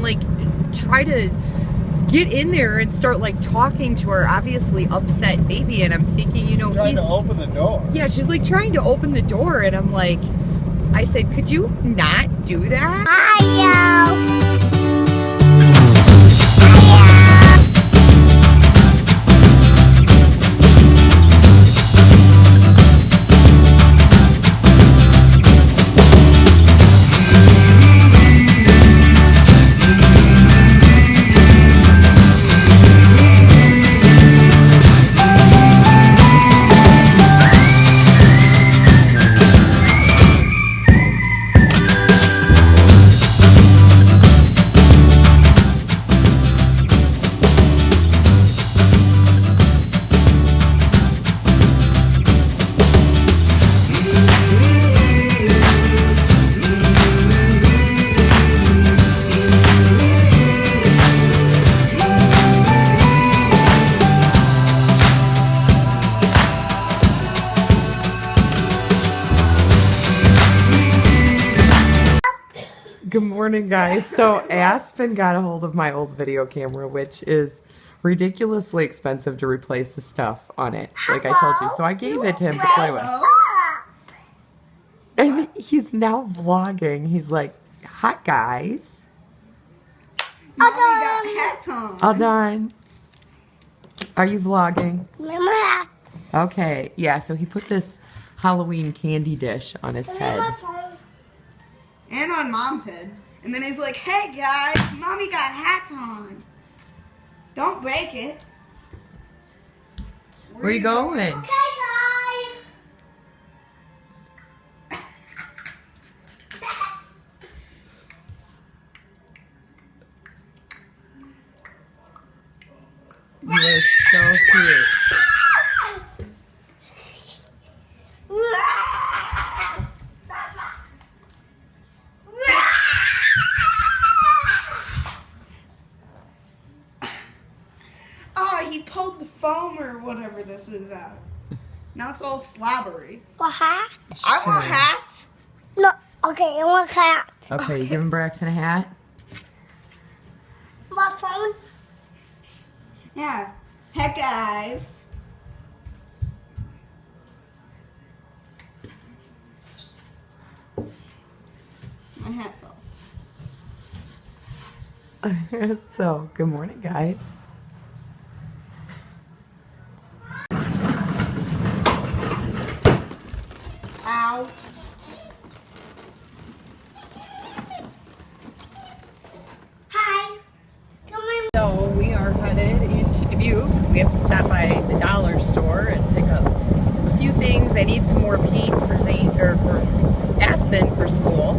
like try to get in there and start like talking to our obviously upset baby, and I'm thinking, you know, trying to open the door. Yeah, she's like trying to open the door, and I'm like, I said, could you not do that? Hi, Good morning, guys. So Aspen got a hold of my old video camera, which is ridiculously expensive to replace the stuff on it, like I told you. So I gave it to him to play with. And he's now vlogging. He's like, hi, guys. Now we got hat on. All done. Are you vlogging? Mama. Okay. Yeah, so he put this Halloween candy dish on his head. And on Mom's head. And then he's like, hey guys, Mommy got hats on. Don't break it. Where are you going? Okay, guys. You're so cute. Oh, he pulled the foam or whatever this is out. Now it's all slobbery. What hat? I want a hat. No. Okay, I want a hat. Okay, you giving Braxton a hat? My phone. Yeah. Hey guys. My hat fell. So, good morning, guys. Ow. Hi. Come on. So we are headed into Dubuque. We have to stop by the dollar store and pick up a few things. I need some more paint for Zane or for Aspen for school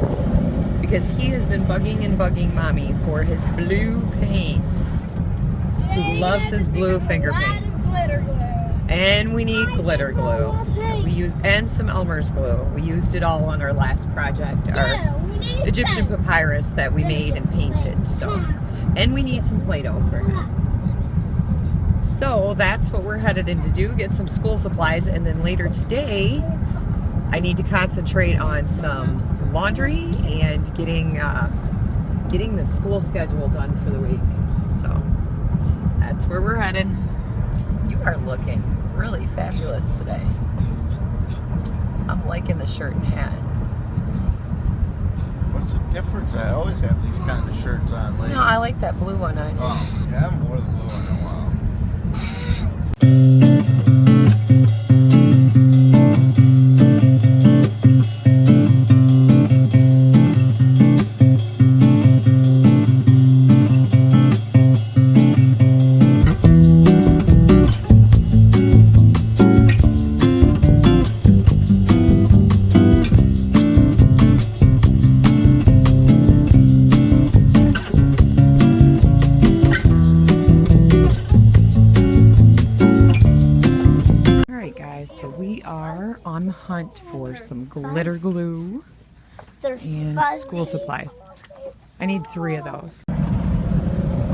because he has been bugging Mommy for his blue paint. He loves his blue finger paint. And we need glitter glue. We use and some Elmer's glue. We used it all on our last project, our Egyptian papyrus that we made and painted. So, and we need some Play-Doh for him. So that's what we're headed in to do, get some school supplies, and then later today I need to concentrate on some laundry and getting the school schedule done for the week. So that's where we're headed. You are looking really fabulous today. I'm liking the shirt and hat. What's the difference? I always have these kind of shirts on lately. No, I like that blue one on you. Oh, yeah, I haven't worn the blue one in a while. So we are on the hunt for some glitter glue and school supplies. I need 3 of those.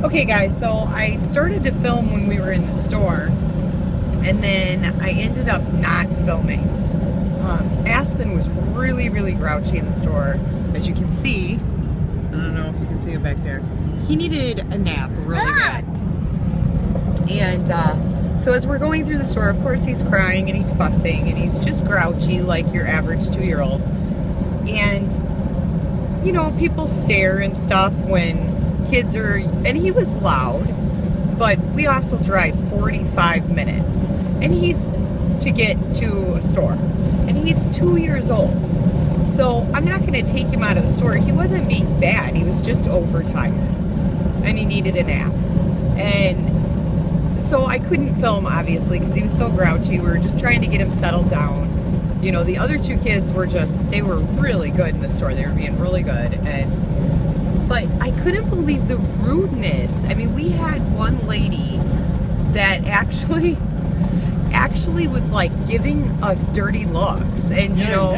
Okay guys, so I started to film when we were in the store and then I ended up not filming. Aspen was really grouchy in the store, as you can see. I don't know if you can see it back there. he needed a nap really bad. And so as we're going through the store, of course he's crying and he's fussing and he's just grouchy like your average 2-year-old. And, you know, people stare and stuff when kids are, and he was loud, but we also drive 45 minutes and he's to get to a store and he's 2 years old. So I'm not going to take him out of the store. He wasn't being bad. He was just overtired and he needed a nap. And so I couldn't film, obviously, because he was so grouchy. We were just trying to get him settled down. You know, the other two kids were just, they were really good in the store. They were being really good. But I couldn't believe the rudeness. I mean, we had one lady that actually was like giving us dirty looks, and you know,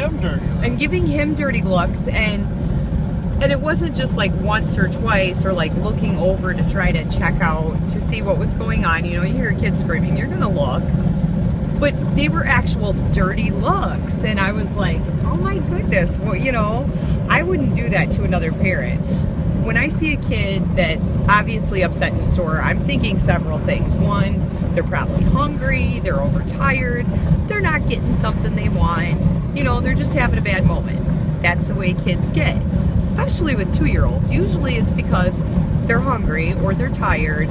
and giving him dirty looks, and it wasn't just like once or twice or like looking over to try to check out to see what was going on. You know, you hear kids screaming, you're gonna look, but they were actual dirty looks, and I was like, oh my goodness. Well, you know, I wouldn't do that to another parent. When I see a kid that's obviously upset in the store, I'm thinking several things. One, they're probably hungry, they're overtired, they're not getting something they want, you know, they're just having a bad moment. That's the way kids get, especially with 2-year-olds. Usually it's because they're hungry or they're tired,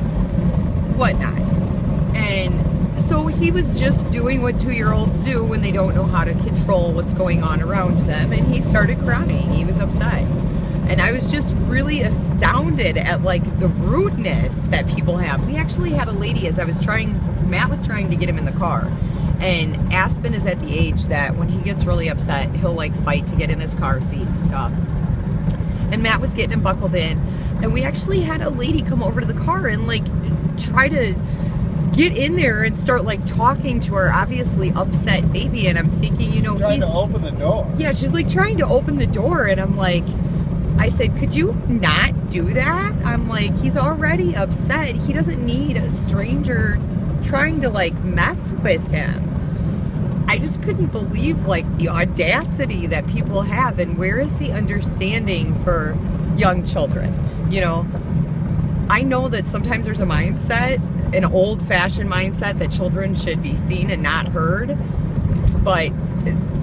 whatnot. And so he was just doing what 2-year-olds do when they don't know how to control what's going on around them, and he started crying. He was upset. And I was just really astounded at like the rudeness that people have. We actually had a lady, as Matt was trying to get him in the car. And Aspen is at the age that when he gets really upset, he'll like fight to get in his car seat and stuff. And Matt was getting him buckled in. And we actually had a lady come over to the car and like try to get in there and start like talking to our obviously upset baby. And I'm thinking, you know, trying to open the door. Yeah, she's like trying to open the door. And I'm like, I said, could you not do that? I'm like, he's already upset. He doesn't need a stranger trying to like mess with him. I just couldn't believe like the audacity that people have, and where is the understanding for young children? You know, I know that sometimes there's a mindset, an old-fashioned mindset, that children should be seen and not heard, but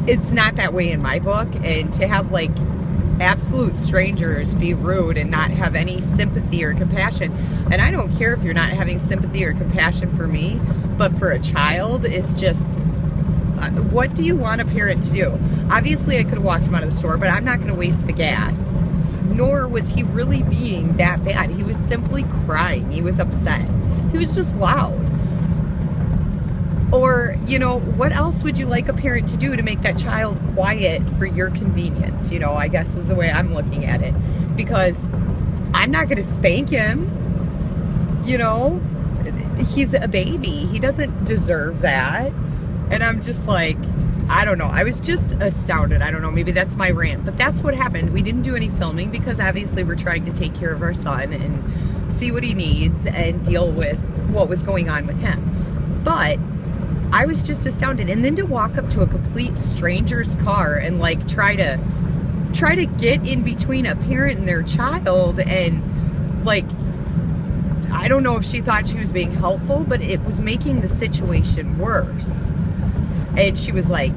it's not that way in my book. And to have like absolute strangers be rude and not have any sympathy or compassion, and I don't care if you're not having sympathy or compassion for me, but for a child, is just, what do you want a parent to do? Obviously I could have walked him out of the store, but I'm not going to waste the gas. Nor was he really being that bad. He was simply crying. He was upset. He was just loud. Or, you know, what else would you like a parent to do to make that child quiet for your convenience? You know, I guess is the way I'm looking at it. Because I'm not going to spank him. You know, he's a baby. He doesn't deserve that. And I'm just like, I don't know. I was just astounded. I don't know. Maybe that's my rant. But that's what happened. We didn't do any filming because obviously we're trying to take care of our son and see what he needs and deal with what was going on with him. But I was just astounded. And then to walk up to a complete stranger's car and like try to get in between a parent and their child, and like, I don't know if she thought she was being helpful, but it was making the situation worse. And she was like,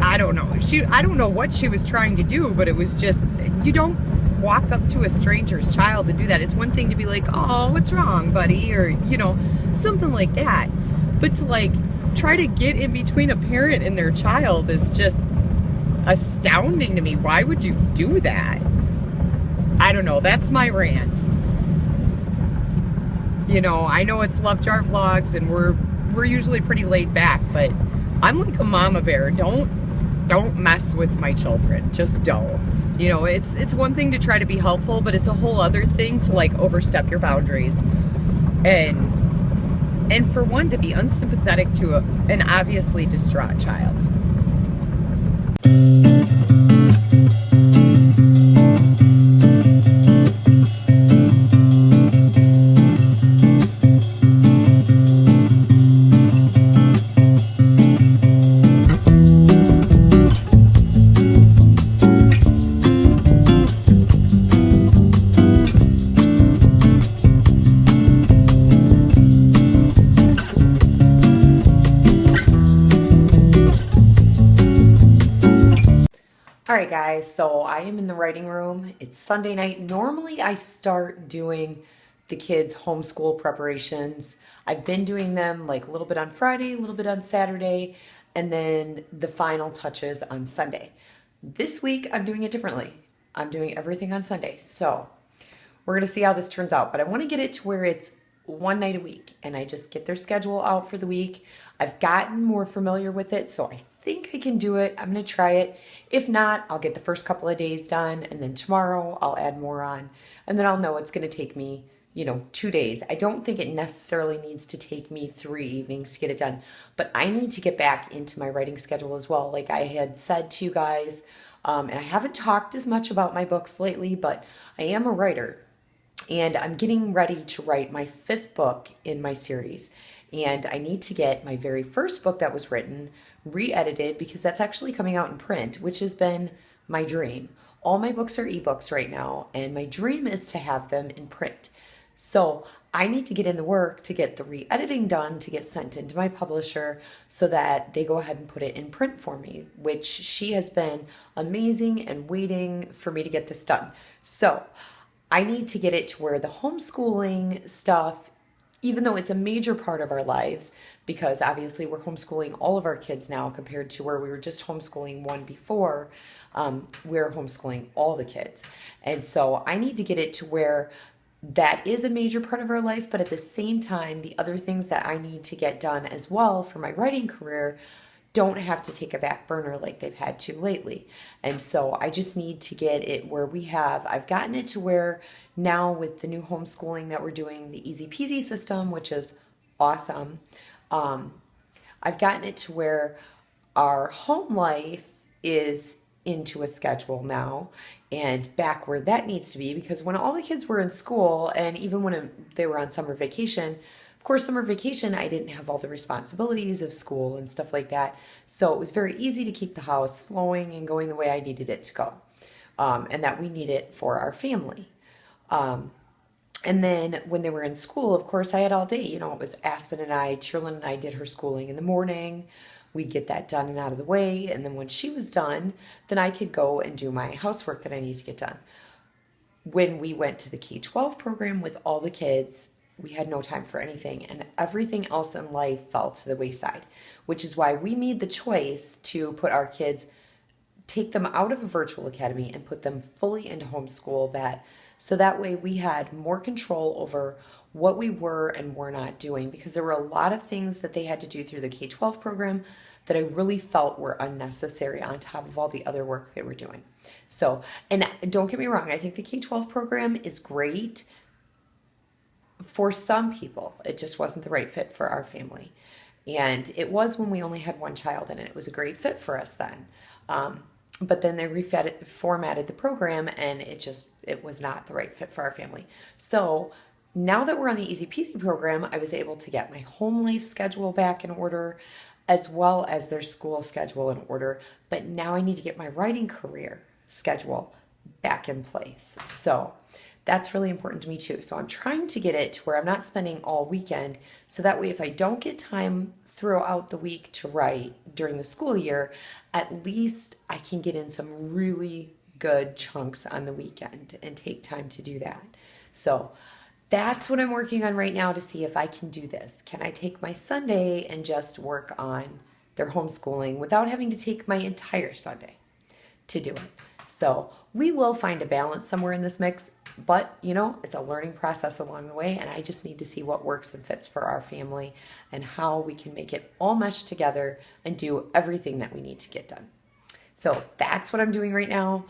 I don't know. I don't know what she was trying to do, but it was just, you don't walk up to a stranger's child and do that. It's one thing to be like, oh, what's wrong, buddy? Or, you know, something like that. But to like try to get in between a parent and their child is just astounding to me. Why would you do that? I don't know. That's my rant. You know, I know it's Love Jar Vlogs and we're usually pretty laid back, but I'm like a mama bear. Don't mess with my children. Just don't. You know, it's one thing to try to be helpful, but it's a whole other thing to like overstep your boundaries. And for one, to be unsympathetic to an obviously distraught child. All right, guys, so I am in the writing room. It's Sunday night. Normally, I start doing the kids' homeschool preparations. I've been doing them like a little bit on Friday, a little bit on Saturday, and then the final touches on Sunday. This week, I'm doing it differently. I'm doing everything on Sunday. So we're going to see how this turns out, but I want to get it to where it's one night a week and I just get their schedule out for the week. I've gotten more familiar with it, so I think I can do it. I'm going to try it. If not, I'll get the first couple of days done, and then tomorrow I'll add more on, and then I'll know it's going to take me, 2 days. I don't think it necessarily needs to take me 3 evenings to get it done, but I need to get back into my writing schedule as well. Like I had said to you guys, and I haven't talked as much about my books lately, but I am a writer. And I'm getting ready to write my 5th book in my series. And I need to get my very first book that was written re-edited because that's actually coming out in print, which has been my dream. All my books are ebooks right now, and my dream is to have them in print. So I need to get in the work to get the re-editing done to get sent into my publisher so that they go ahead and put it in print for me, which she has been amazing and waiting for me to get this done. So I need to get it to where the homeschooling stuff, even though it's a major part of our lives, because obviously we're homeschooling all of our kids now compared to where we were just homeschooling one before, we're homeschooling all the kids. And so I need to get it to where that is a major part of our life, but at the same time, the other things that I need to get done as well for my writing career don't have to take a back burner like they've had to lately. And so I just need to get it where I've gotten it to where now with the new homeschooling that we're doing, the easy peasy system, which is awesome. I've gotten it to where our home life is into a schedule now and back where that needs to be, because when all the kids were in school and even when they were on summer vacation, of course, summer vacation, I didn't have all the responsibilities of school and stuff like that. So it was very easy to keep the house flowing and going the way I needed it to go, and that we need it for our family. And then when they were in school, of course, I had all day. It was Aspen and Tierlin and I did her schooling in the morning. We'd get that done and out of the way. And then when she was done, then I could go and do my housework that I need to get done. When we went to the K-12 program with all the kids, we had no time for anything, and everything else in life fell to the wayside, which is why we made the choice to put our kids, take them out of a virtual academy and put them fully into homeschool, so that way we had more control over what we were and were not doing, because there were a lot of things that they had to do through the K-12 program that I really felt were unnecessary on top of all the other work they were doing. So, and don't get me wrong, I think the K-12 program is great for some people. It just wasn't the right fit for our family. And it was when we only had one child in it. It was a great fit for us then. But then they formatted the program and it was not the right fit for our family. So now that we're on the Easy Peasy program, I was able to get my home life schedule back in order as well as their school schedule in order. But now I need to get my writing career schedule back in place. So that's really important to me too. So I'm trying to get it to where I'm not spending all weekend, so that way if I don't get time throughout the week to write during the school year, at least I can get in some really good chunks on the weekend and take time to do that. So that's what I'm working on right now to see if I can do this. Can I take my Sunday and just work on their homeschooling without having to take my entire Sunday to do it? So we will find a balance somewhere in this mix, but it's a learning process along the way, and I just need to see what works and fits for our family and how we can make it all mesh together and do everything that we need to get done. So that's what I'm doing right now.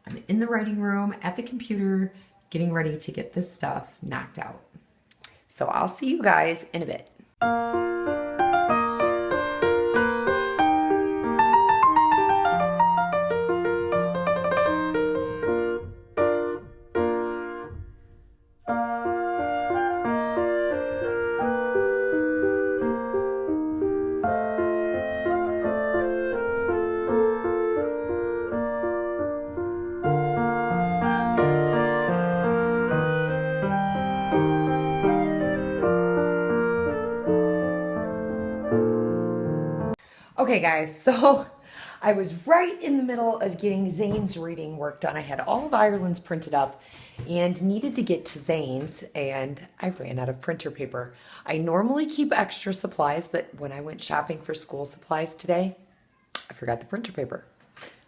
I'm in the writing room at the computer getting ready to get this stuff knocked out. So I'll see you guys in a bit. Okay guys, so I was right in the middle of getting Zane's reading work done. I had all of Ireland's printed up and needed to get to Zane's, and I ran out of printer paper. I normally keep extra supplies, but when I went shopping for school supplies today, I forgot the printer paper.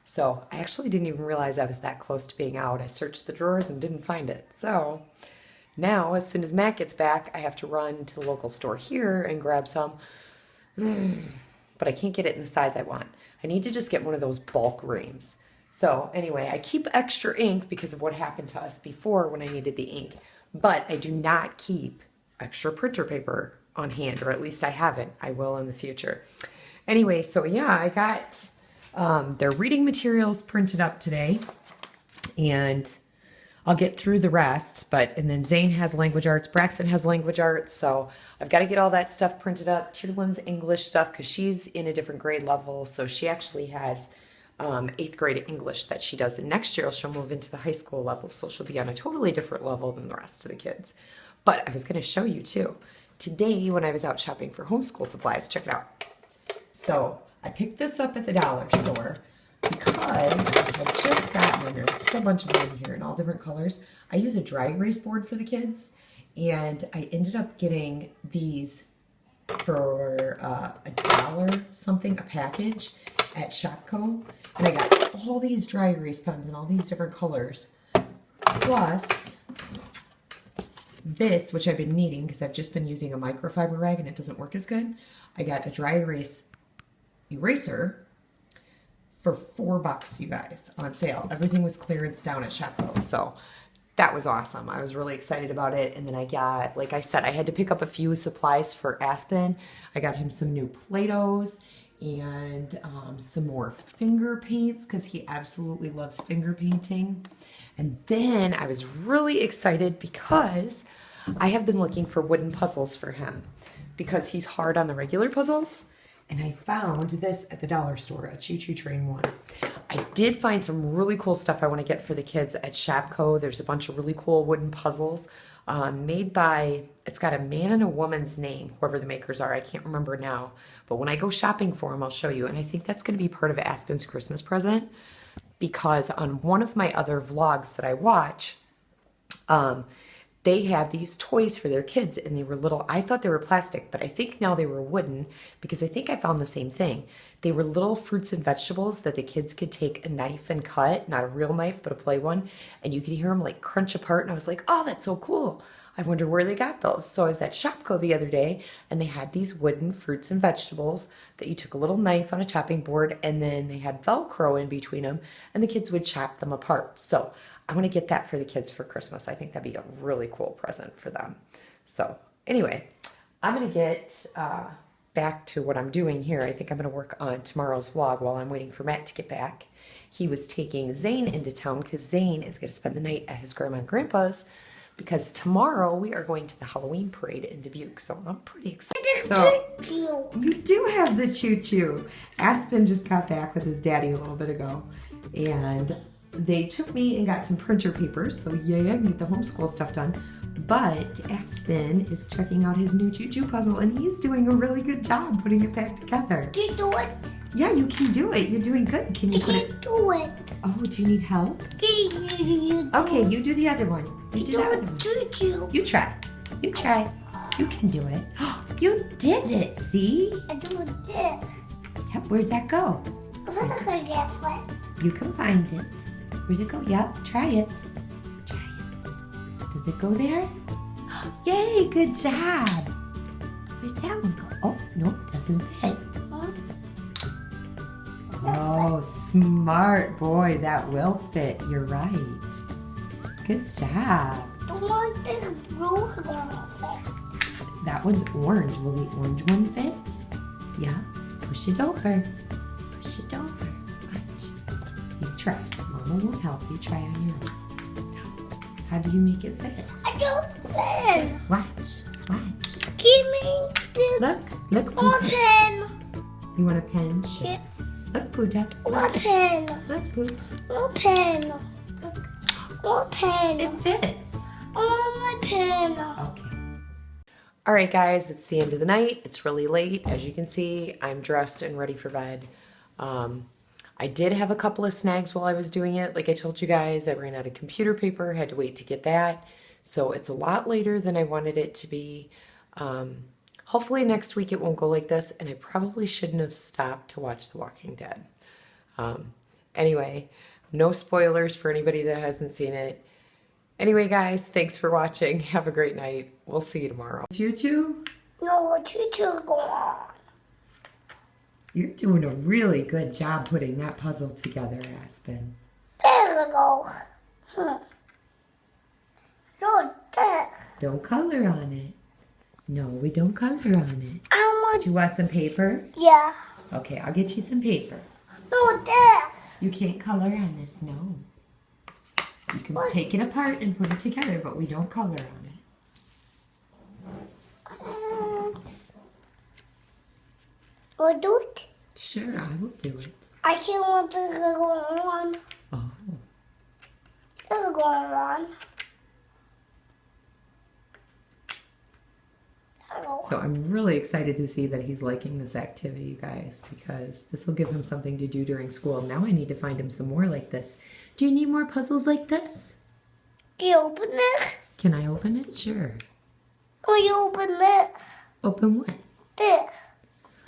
So I actually didn't even realize I was that close to being out. I searched the drawers and didn't find it. So now, as soon as Matt gets back, I have to run to the local store here and grab some. But I can't get it in the size I want. I need to just get one of those bulk reams. So anyway, I keep extra ink because of what happened to us before when I needed the ink. But I do not keep extra printer paper on hand, or at least I haven't. I will in the future. Anyway, so yeah, I got their reading materials printed up today. And I'll get through the rest, and then Zane has language arts, Braxton has language arts, so I've got to get all that stuff printed up. Tierlin's English stuff, because she's in a different grade level, so she actually has 8th grade English that she does, and next year she'll move into the high school level, so she'll be on a totally different level than the rest of the kids. But I was going to show you too. Today, when I was out shopping for homeschool supplies, check it out. So I picked this up at the dollar store, because I had just gotten, there's a whole bunch of them here in all different colors. I use a dry erase board for the kids, and I ended up getting these for $1 something a package at Shopko, and I got all these dry erase pens in all these different colors, plus this, which I've been needing because I've just been using a microfiber rag and it doesn't work as good. I got a dry erase eraser for $4, you guys, on sale. Everything was clearance down at Shopko, so that was awesome. I was really excited about it. And then I got, like I said, I had to pick up a few supplies for Aspen. I got him some new Play-Dohs and some more finger paints because he absolutely loves finger painting. And then I was really excited because I have been looking for wooden puzzles for him because he's hard on the regular puzzles. And I found this at the dollar store, a Choo Choo Train one. I did find some really cool stuff I want to get for the kids at Shopko. There's a bunch of really cool wooden puzzles made by, it's got a man and a woman's name, whoever the makers are. I can't remember now. But when I go shopping for them, I'll show you. And I think that's going to be part of Aspen's Christmas present, because on one of my other vlogs that I watch, they had these toys for their kids, and they were little, I thought they were plastic, but I think now they were wooden, because I think I found the same thing. They were little fruits and vegetables that the kids could take a knife and cut, not a real knife, but a play one, and you could hear them like crunch apart, and I was like, oh, that's so cool. I wonder where they got those. So I was at Shopko the other day, and they had these wooden fruits and vegetables that you took a little knife on a chopping board, and then they had Velcro in between them, and the kids would chop them apart. So I want to get that for the kids for Christmas. I think that'd be a really cool present for them. So anyway, I'm going to get back to what I'm doing here. I think I'm going to work on tomorrow's vlog while I'm waiting for Matt to get back. He was taking Zane into town because Zane is going to spend the night at his grandma and grandpa's, because tomorrow we are going to the Halloween parade in Dubuque. So I'm pretty excited. So you do have the choo-choo. Aspen just got back with his daddy a little bit ago, and they took me and got some printer papers, so yay, I can get the homeschool stuff done. But Aspen is checking out his new choo-choo puzzle, and he's doing a really good job putting it back together. Can you do it? Yeah, you can do it. You're doing good. Can you put it? I can't do it. Oh, do you need help? Can you Okay, you do the other one. You do do the other it, one. choo-choo. You try. You try. You can do it. You did it, see? I do this. Yep, where's that go? I'm gonna get flat. You can find it. Where's it go? Yep, try it. Try it. Does it go there? Yay, good job. Where's that one go? Oh, no, doesn't fit. Oh, smart boy. That will fit. You're right. Good job. The one this blue gonna fit. That one's orange. Will the orange one fit? Yeah. Push it over. Push it over. Watch. You try. Mama won't help you. Try on your own. How do you make it fit? I don't fit. Watch. Watch. Give me the Look. one Poot. pen. You want a pen? Sure. Yeah. Look, Poota. One pen. Look, Poot. One pen. Look. One pen. It fits. Oh, my pen. Okay. All right, guys, it's the end of the night. It's really late. As you can see, I'm dressed and ready for bed. I did have a couple of snags while I was doing it. Like I told you guys, I ran out of computer paper, had to wait to get that. So it's a lot later than I wanted it to be. Hopefully next week it won't go like this, and I probably shouldn't have stopped to watch The Walking Dead. Anyway, no spoilers for anybody that hasn't seen it. Anyway, guys, thanks for watching. Have a great night. We'll see you tomorrow. Choo-choo? No, choo-choo go on. You're doing a really good job putting that puzzle together, Aspen. There we go. No, there. Don't color on it. No, we don't color on it. I want. Do you want some paper? Yeah. Okay, I'll get you some paper. No, there. You can't color on this, no. You can take it apart and put it together, but we don't color on it. Will do it? Sure, I will do it. I can't want this to go on. Oh, This is going on. so I'm really excited to see that he's liking this activity, you guys, because this will give him something to do during school. Now I need to find him some more like this. Do you need more puzzles like this? Can you open this? Can I open it? Sure. Will you open this? Open what? This.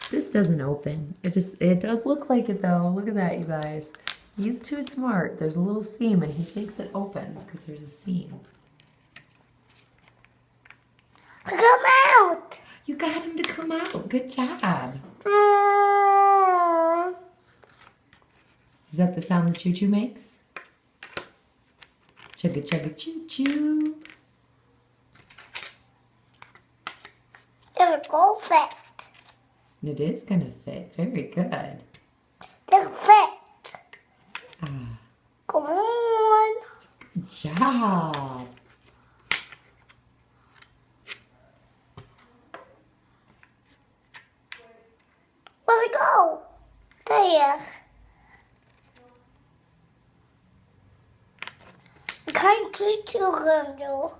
This doesn't open. It does look like it though. Look at that, you guys. He's too smart. There's a little seam and he thinks it opens because there's a seam. Come out. You got him to come out. Good job. Is that the sound that choo-choo makes? Chugga chugga choo-choo. It'll go fit. It is going to fit. Very good. It'll fit. Ah, Come on. good job. Where'd it go? There. I can't teach you gonna do.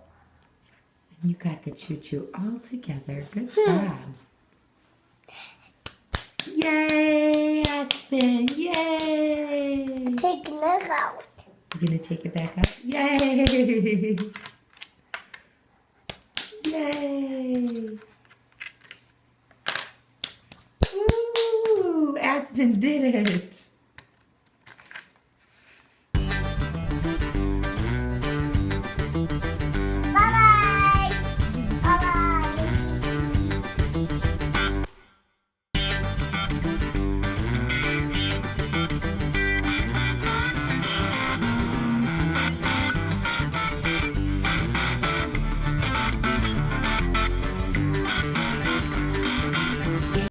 You got the choo-choo all together. Good job. Yay, Aspen. Yay. Taking this out. You're going to take it back up? Yay. Yay. Ooh, Aspen did it.